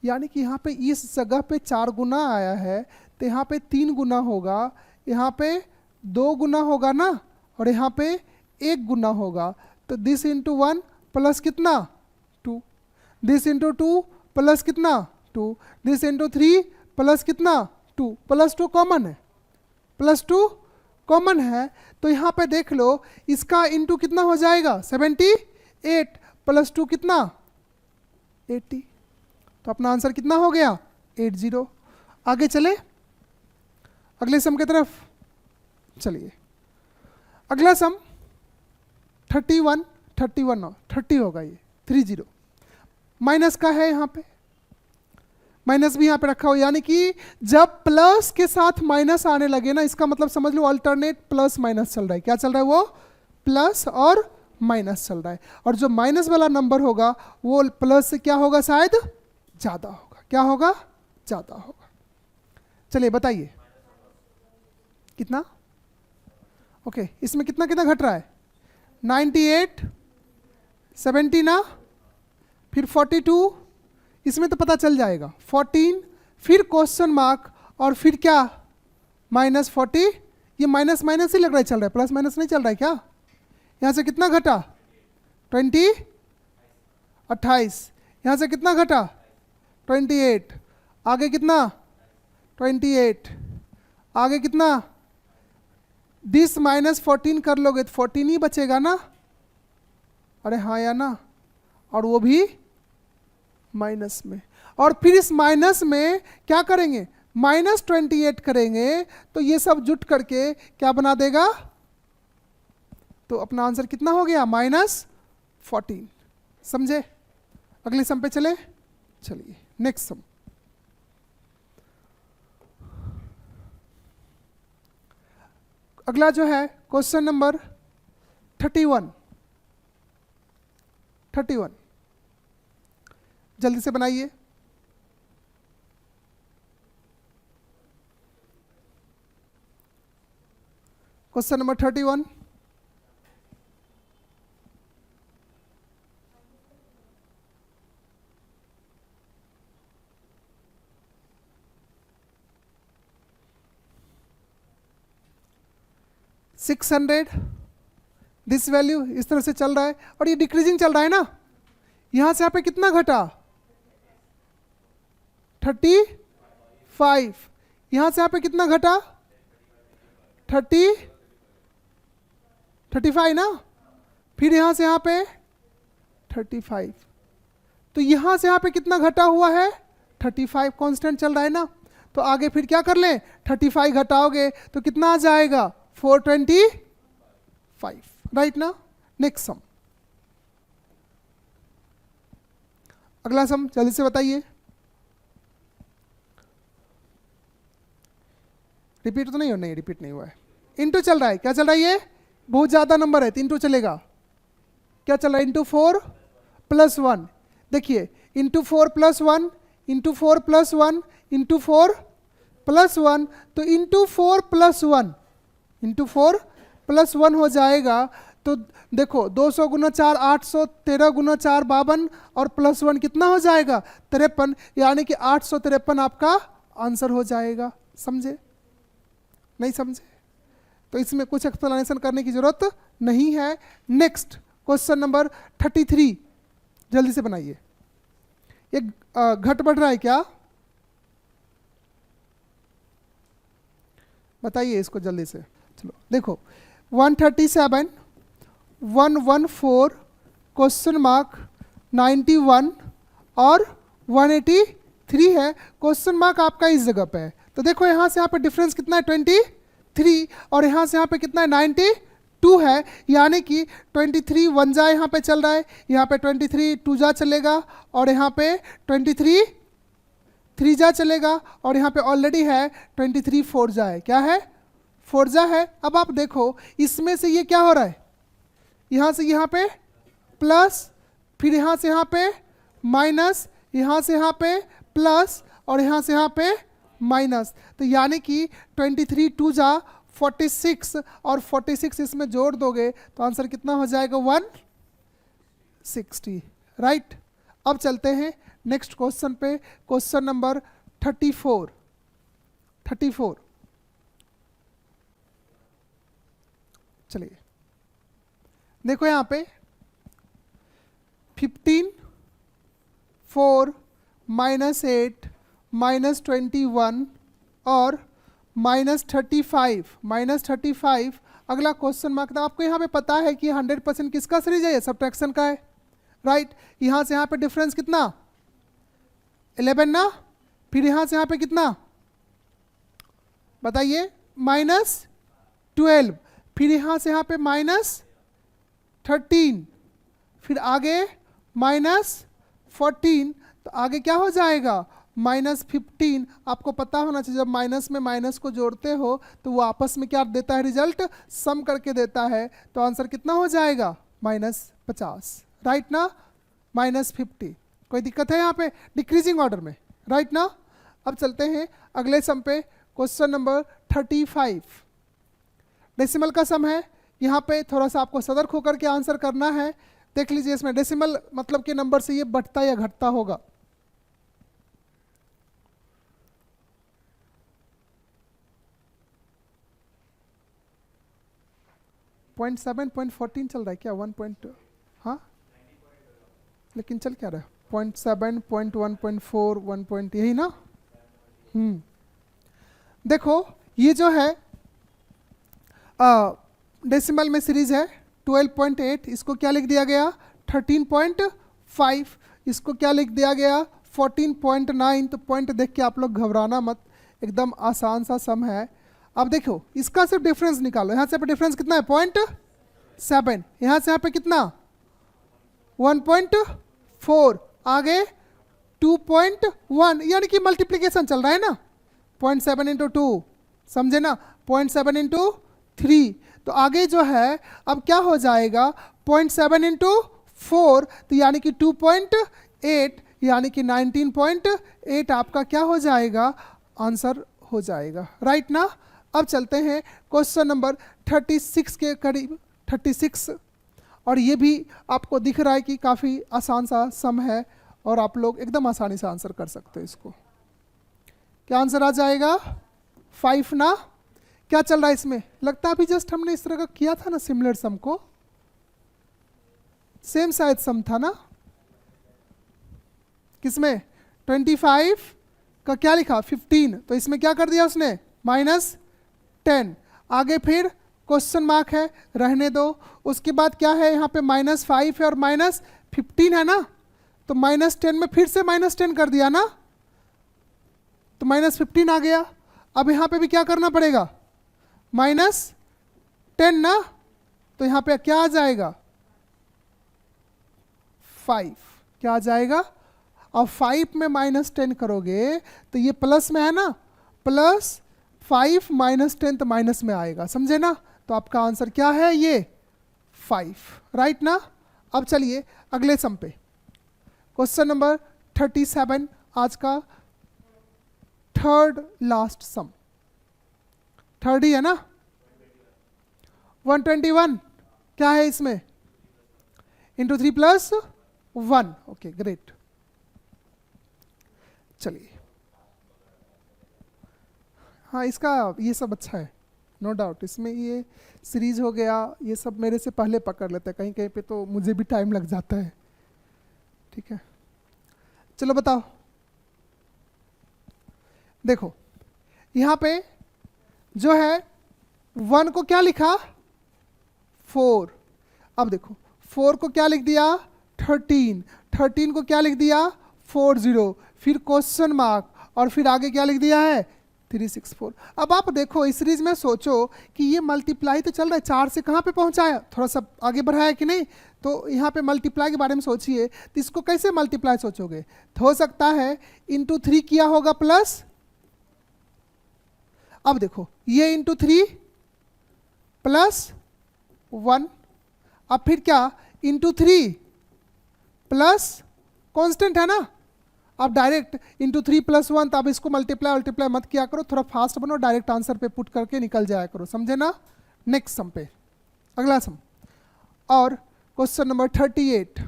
यानी कि यहाँ पे इस जगह पे 4 गुना आया है, तो यहाँ पे 3 गुना होगा, यहाँ पे 2 गुना होगा ना, और यहाँ पे 1 गुना होगा। तो दिस इंटू 1 प्लस कितना 2, दिस इंटू 2 प्लस कितना 2, दिस इंटू 3 प्लस कितना 2, +2 कॉमन है, +2 कॉमन है। तो यहाँ पे देख लो इसका इंटू कितना हो जाएगा 78, +2 कितना 80। तो अपना आंसर कितना हो गया 80। आगे चले अगले सम की तरफ। चलिए अगला सम 31 30 होगा, ये 30 माइनस का है, यहाँ पे माइनस भी यहाँ पे रखा हो, यानी कि जब प्लस के साथ माइनस आने लगे ना, इसका मतलब समझ लो अल्टरनेट प्लस माइनस चल रहा है। क्या चल रहा है, वो प्लस और माइनस चल रहा है, और जो माइनस वाला नंबर होगा वो प्लस से क्या होगा, शायद ज़्यादा होगा। क्या होगा, ज़्यादा होगा। चलिए बताइए कितना, ओके इसमें कितना कितना घट रहा है 98, 70 ना, फिर 42, इसमें तो पता चल जाएगा 14, फिर क्वेश्चन मार्क, और फिर क्या -40। ये माइनस माइनस ही लग रहा है चल रहा है, प्लस माइनस नहीं चल रहा है क्या। यहाँ से कितना घटा 20, 28, यहाँ से कितना घटा 28, आगे कितना 28, आगे कितना, दिस -14 कर लोगे तो 14 ही बचेगा ना, अरे हाँ या ना, और वो भी माइनस में, और फिर इस माइनस में क्या करेंगे -28 करेंगे, तो ये सब जुट करके क्या बना देगा, तो अपना आंसर कितना हो गया -14। समझे। अगले सम पे चले। चलिए नेक्स्ट सम, अगला जो है क्वेश्चन नंबर 31, जल्दी से बनाइए। क्वेश्चन नंबर 31, $600 दिस वैल्यू इस तरह से चल रहा है, और ये डिक्रीजिंग चल रहा है ना, यहां से यहाँ पे कितना घटा 35, यहां से यहाँ पे कितना घटा 35 ना, फिर यहां से यहाँ पे 35, तो यहां से यहाँ पे कितना घटा हुआ है 35, कांस्टेंट चल रहा है ना। तो आगे फिर क्या कर लें 35 घटाओगे तो कितना आ जाएगा 425, राइट ना। नेक्स्ट सम, अगला सम जल्दी से बताइए। रिपीट तो नहीं हो, नहीं रिपीट नहीं हुआ है, इंटू चल रहा है। क्या चल रहा है, ये बहुत ज्यादा नंबर है तो इंटू चलेगा। क्या चल रहा है इंटू 4 + 1, देखिए इंटू 4 + 1, इंटू 4 + 1, इंटू 4 + 1, तो इंटू 4 + 1, इंटू 4 + 1 हो जाएगा। तो देखो 200 × 4 800, 13 × 4 52, और +1 कितना हो जाएगा 53, यानी कि 853 आपका आंसर हो जाएगा। समझे, नहीं समझे, तो इसमें कुछ एक्सप्लेनेशन करने की जरूरत नहीं है। नेक्स्ट क्वेश्चन नंबर 33, जल्दी से बनाइए। ये घट बढ़ रहा है क्या, बताइए इसको जल्दी से। चलो देखो 137, 114, क्वेश्चन मार्क 91 और 183 है। क्वेश्चन मार्क आपका इस जगह पे है, तो देखो यहाँ से यहाँ पे डिफरेंस कितना है 23 और यहाँ से यहाँ पे कितना है 92 है, यानी कि 23 वन जा यहाँ पे चल रहा है, यहाँ पे 23 टू जा चलेगा और यहाँ पे 23 3 जा चलेगा और यहाँ पे ऑलरेडी है 23 4 जा है। क्या है? 4 जा है। अब आप देखो इसमें से ये क्या हो रहा है, यहाँ से यहाँ पे प्लस, फिर यहाँ से यहाँ पे माइनस, यहाँ से यहाँ पे प्लस और यहाँ से यहाँ पे माइनस, तो यानी कि 23 टू जा 46 और 46 इसमें जोड़ दोगे तो आंसर कितना हो जाएगा 160, राइट। अब चलते हैं नेक्स्ट क्वेश्चन पे, क्वेश्चन नंबर 34। चलिए देखो यहाँ पे 15, 4, -8, -21 और -35 अगला क्वेश्चन मार्क था। आपको यहाँ पे पता है कि 100% किसका सीरीज है, सब्ट्रैक्शन का है, राइट। यहाँ से यहाँ पे डिफरेंस कितना 11 ना, फिर यहाँ से यहाँ पे कितना बताइए -12, फिर यहाँ से यहाँ पे -13, फिर आगे -14, तो आगे क्या हो जाएगा -15। आपको पता होना चाहिए जब माइनस में माइनस को जोड़ते हो तो वो आपस में क्या देता है, रिजल्ट सम करके देता है, तो आंसर कितना हो जाएगा -50, राइट ना, -50। कोई दिक्कत है यहाँ पे डिक्रीजिंग ऑर्डर में, राइट ना। अब चलते हैं अगले सम पे, क्वेश्चन नंबर 35। डेसिमल का सम है, यहाँ पे थोड़ा सा आपको सतर्क होकर के आंसर करना है। देख लीजिए इसमें डेसिमल मतलब के नंबर से ये बढ़ता या घटता होगा। पॉइंट 7.14 चल रहा है क्या, 1. हाँ लेकिन चल क्या रहा है 0.7, 0.1.4, 1. यही ना। देखो ये जो है डेसिमल में सीरीज है 12.8, इसको क्या लिख दिया गया 13.5, इसको क्या लिख दिया गया 14.9। तो पॉइंट देख के आप लोग घबराना मत, एकदम आसान सा सम है। अब देखो इसका सिर्फ डिफरेंस निकालो, यहाँ से पे डिफरेंस कितना है 0.7, यहाँ से यहाँ पे कितना 1.4, आगे 2.1, यानी कि मल्टीप्लीकेशन चल रहा है ना, 0.7 × 2, समझे ना, 0.7 × 3, तो आगे जो है अब क्या हो जाएगा 0.7 × 4, तो यानी कि 2.8, यानी कि 19.8 आपका क्या हो जाएगा, आंसर हो जाएगा, राइट ना। अब चलते हैं क्वेश्चन नंबर 36 के करीब, 36, और ये भी आपको दिख रहा है कि काफ़ी आसान सा सम है और आप लोग एकदम आसानी से आंसर कर सकते हो इसको। क्या आंसर आ जाएगा 5 ना। क्या चल रहा है इसमें, लगता है अभी जस्ट हमने इस तरह का किया था ना सिमिलर सम को, सेम शायद सम था ना, किसमें 25 का क्या लिखा 15, तो इसमें क्या कर दिया उसने -10, आगे फिर क्वेश्चन मार्क है, रहने दो। उसके बाद क्या है यहाँ पे -5 है और -15 है ना, तो -10 में फिर से -10 कर दिया ना, तो -15 आ गया। अब यहाँ पे भी क्या करना पड़ेगा -10 ना, तो यहाँ पे क्या आ जाएगा 5, क्या आ जाएगा। अब 5 में -10 करोगे तो ये प्लस में है ना, +5 -10 तो माइनस में आएगा, समझे ना, तो आपका आंसर क्या है ये 5, राइट ना। अब चलिए अगले सम पे, क्वेश्चन नंबर 37, आज का थर्ड लास्ट सम, थर्ड ही है ना, 121 क्या है इसमें × 3 + 1, ओके ग्रेट। चलिए हाँ इसका ये सब अच्छा है, नो डाउट, इसमें ये सीरीज हो गया, ये सब मेरे से पहले पकड़ लेते हैं, कहीं कहीं पे तो मुझे भी टाइम लग जाता है, ठीक है। चलो बताओ, देखो यहाँ पे जो है 1 को क्या लिखा 4। अब देखो 4 को क्या लिख दिया 13 को क्या लिख दिया 40, फिर क्वेश्चन मार्क, और फिर आगे क्या लिख दिया है 364। अब आप देखो इस सीरीज में सोचो कि ये मल्टीप्लाई तो चल रहा है, 4 से कहाँ पे पहुँचाया, थोड़ा सा आगे बढ़ाया कि नहीं, तो यहाँ पे मल्टीप्लाई के बारे में सोचिए, तो इसको कैसे मल्टीप्लाई सोचोगे, तो हो सकता है इंटू 3 किया होगा प्लस, अब देखो ये इंटू 3 प्लस 1, अब फिर क्या इंटू 3 प्लस कांस्टेंट है ना, अब डायरेक्ट इंटू 3 प्लस 1, तो अब इसको मल्टीप्लाई मत किया करो, थोड़ा फास्ट बनो, डायरेक्ट आंसर पे पुट करके निकल जाया करो, समझे ना। नेक्स्ट सम पे, अगला सम, और question number 38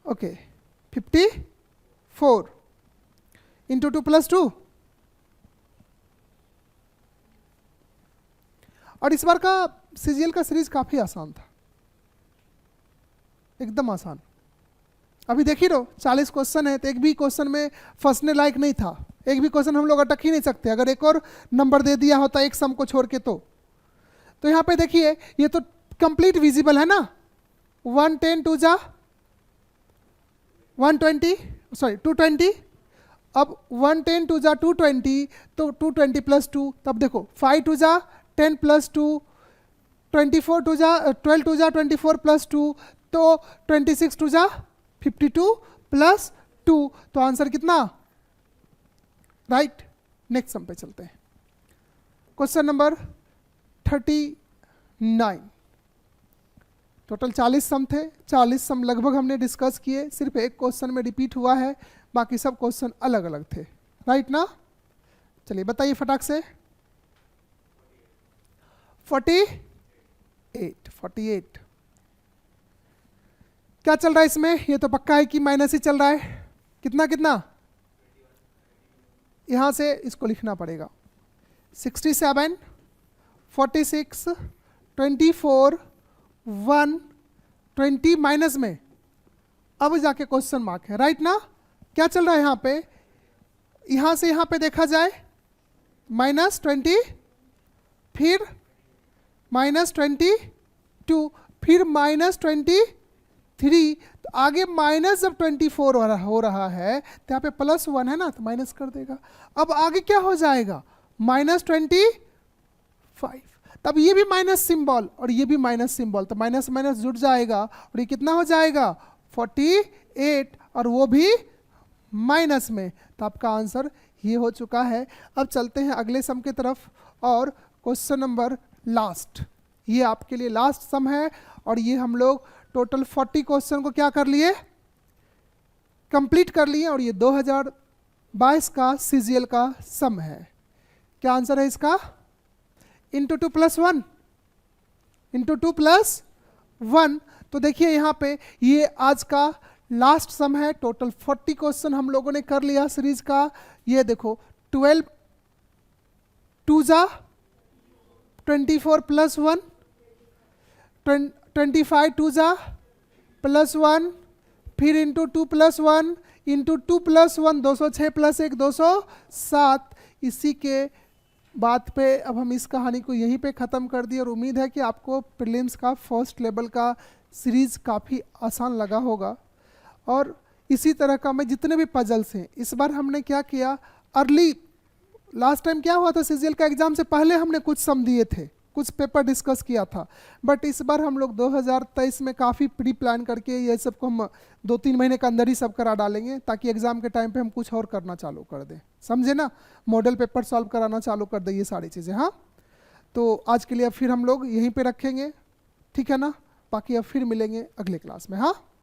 okay 54 into 2 plus 2, और इस बार का सीजीएल का सीरीज काफी आसान था, एकदम आसान। अभी देख ही रहो 40 क्वेश्चन है, तो एक भी क्वेश्चन में फंसने लायक नहीं था, एक भी क्वेश्चन हम लोग अटक ही नहीं सकते अगर एक और नंबर दे दिया होता एक सम को छोड़ के। तो यहाँ पे देखिए ये तो कंप्लीट विजिबल है ना, 110 टू जा 120, सॉरी 220, अब 110 टू जा 220, तो 220 प्लस 2, तब देखो 5 टू जा 10 प्लस 2, 24 टू जा 12 टू जा 24 प्लस 2, तो 26 टू जा 52 प्लस 2, तो आंसर कितना राइट। नेक्स्ट सम पे चलते हैं, क्वेश्चन नंबर 39। टोटल 40 सम थे, 40 सम लगभग हमने डिस्कस किए, सिर्फ एक क्वेश्चन में रिपीट हुआ है, बाकी सब क्वेश्चन अलग अलग थे, राइट ना। चलिए बताइए फटाक से। 48 क्या चल रहा है इसमें, ये तो पक्का है कि माइनस ही चल रहा है, कितना कितना, यहां से इसको लिखना पड़ेगा 67 46 24 1 20 माइनस में, अब जाके क्वेश्चन मार्क है, राइट ना। क्या चल रहा है यहाँ पे, यहां से यहां पे देखा जाए -20, फिर -22, फिर -23, तो आगे माइनस जब 24 हो रहा है तो यहाँ पे +1 है ना, तो माइनस कर देगा। अब आगे क्या हो जाएगा -25, तब ये भी माइनस सिंबल और ये भी माइनस सिंबल, तो माइनस माइनस जुड़ जाएगा और ये कितना हो जाएगा 48, और वो भी माइनस में, तो आपका आंसर ये हो चुका है। अब चलते हैं अगले सम की तरफ, और क्वेश्चन नंबर लास्ट, ये आपके लिए लास्ट सम है, और ये हम लोग टोटल 40 क्वेश्चन को क्या कर लिए, कंप्लीट कर लिए, और ये 2022 का सीजीएल का सम है। क्या आंसर है इसका, इंटू 2 प्लस 1, इंटू 2 प्लस 1। तो देखिए यहाँ पे ये आज का लास्ट सम है, टोटल 40 क्वेश्चन हम लोगों ने कर लिया सीरीज का। ये देखो 12 2 जा 24 प्लस 1, 25 2 जा प्लस 1, फिर into 2 plus 1, into 2 plus 1 206 plus 1 207। इसी के बात पे अब हम इस कहानी को यहीं पे ख़त्म कर दिए, और उम्मीद है कि आपको प्रीलिम्स का फर्स्ट लेवल का सीरीज़ काफ़ी आसान लगा होगा। और इसी तरह का मैं जितने भी पजल्स हैं, इस बार हमने क्या किया, अर्ली लास्ट टाइम क्या हुआ था सीजीएल का एग्ज़ाम से पहले हमने कुछ सम दिए थे, कुछ पेपर डिस्कस किया था, बट इस बार हम लोग 2023 में काफ़ी प्री प्लान करके ये सब को हम 2-3 महीने के अंदर ही सब करा डालेंगे, ताकि एग्ज़ाम के टाइम पे हम कुछ और करना चालू कर दें, समझे ना, मॉडल पेपर सॉल्व कराना चालू कर दें, ये सारी चीज़ें। हाँ, तो आज के लिए अब फिर हम लोग यहीं पे रखेंगे, ठीक है ना, बाकी अब फिर मिलेंगे अगले क्लास में। हाँ।